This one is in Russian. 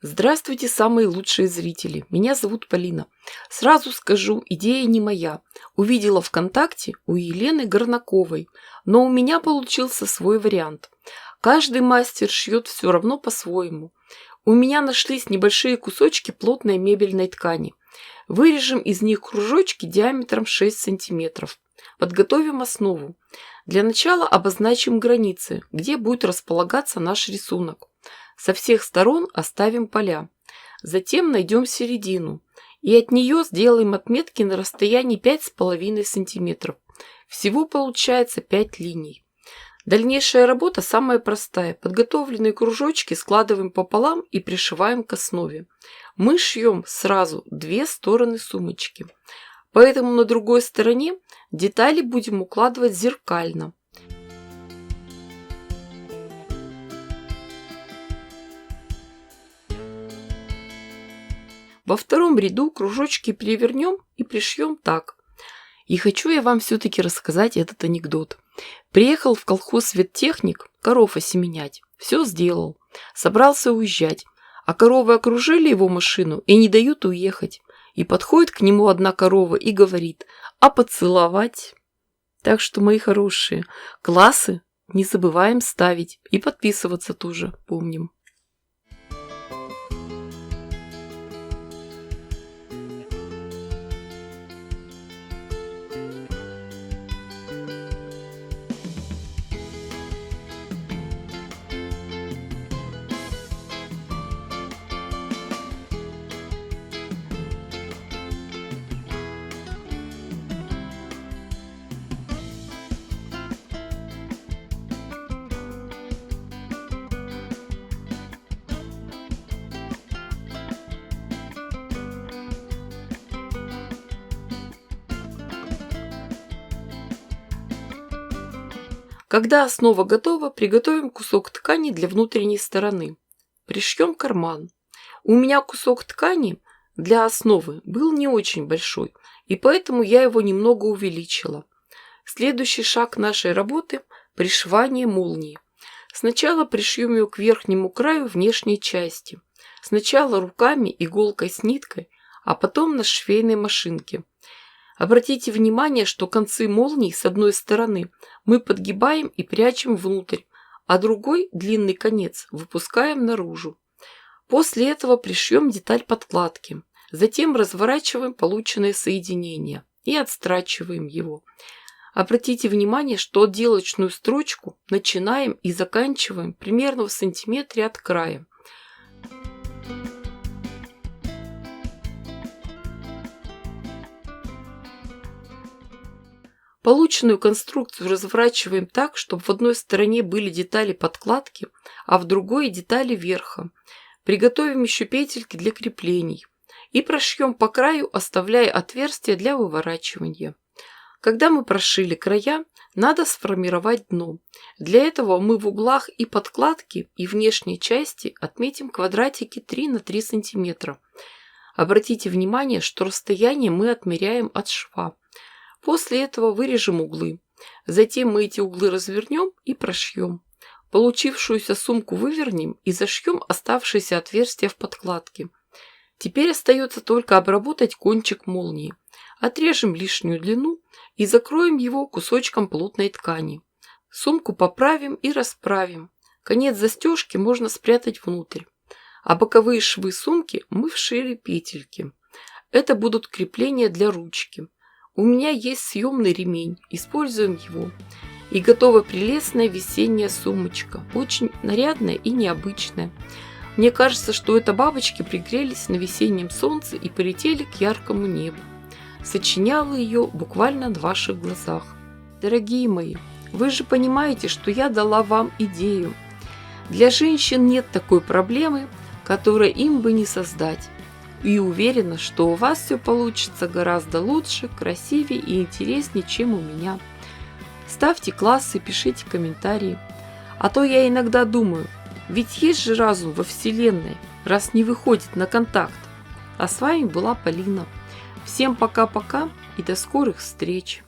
Здравствуйте, самые лучшие зрители. Меня зовут Полина. Сразу скажу, идея не моя. Увидела ВКонтакте у Елены Горнаковой, но у меня получился свой вариант. Каждый мастер шьет все равно по-своему. У меня нашлись небольшие кусочки плотной мебельной ткани. Вырежем из них кружочки диаметром 6 сантиметров. Подготовим основу. Для начала обозначим границы, где будет располагаться наш рисунок. Со всех сторон оставим поля. Затем найдем середину и от нее сделаем отметки на расстоянии 5,5 см. Всего получается 5 линий. Дальнейшая работа самая простая. Подготовленные кружочки складываем пополам и пришиваем к основе. Мы шьем сразу две стороны сумочки. Поэтому на другой стороне детали будем укладывать зеркально. Во втором ряду кружочки перевернем и пришьем так. И хочу я вам все-таки рассказать этот анекдот. Приехал в колхоз веттехник коров осеменять. Все сделал. Собрался уезжать. А коровы окружили его машину и не дают уехать. И подходит к нему одна корова и говорит: а поцеловать? Так что, мои хорошие, классы не забываем ставить. И подписываться тоже помним. Когда основа готова, приготовим кусок ткани для внутренней стороны. Пришьем карман. У меня кусок ткани для основы был не очень большой, и поэтому я его немного увеличила. Следующий шаг нашей работы – пришивание молнии. Сначала пришьем ее к верхнему краю внешней части. Сначала руками, иголкой с ниткой, а потом на швейной машинке. Обратите внимание, что концы молний с одной стороны мы подгибаем и прячем внутрь, а другой длинный конец выпускаем наружу. После этого пришьем деталь подкладки. Затем разворачиваем полученное соединение и отстрачиваем его. Обратите внимание, что отделочную строчку начинаем и заканчиваем примерно в сантиметре от края. Полученную конструкцию разворачиваем так, чтобы в одной стороне были детали подкладки, а в другой детали верха. Приготовим еще петельки для креплений. И прошьем по краю, оставляя отверстия для выворачивания. Когда мы прошили края, надо сформировать дно. Для этого мы в углах и подкладки, и внешней части отметим квадратики 3 на 3 см. Обратите внимание, что расстояние мы отмеряем от шва. После этого вырежем углы. Затем мы эти углы развернем и прошьем. Получившуюся сумку вывернем и зашьем оставшиеся отверстия в подкладке. Теперь остается только обработать кончик молнии. Отрежем лишнюю длину и закроем его кусочком плотной ткани. Сумку поправим и расправим. Конец застежки можно спрятать внутрь. А боковые швы сумки мы вшили петельки. Это будут крепления для ручки. У меня есть съемный ремень, используем его. И готова прелестная весенняя сумочка, очень нарядная и необычная. Мне кажется, что это бабочки пригрелись на весеннем солнце и полетели к яркому небу. Сочиняла ее буквально на ваших глазах. Дорогие мои, вы же понимаете, что я дала вам идею. Для женщин нет такой проблемы, которую им бы не создать. И уверена, что у вас все получится гораздо лучше, красивее и интереснее, чем у меня. Ставьте классы, пишите комментарии. А то я иногда думаю, ведь есть же разум во Вселенной, раз не выходит на контакт. А с вами была Полина. Всем пока-пока и до скорых встреч!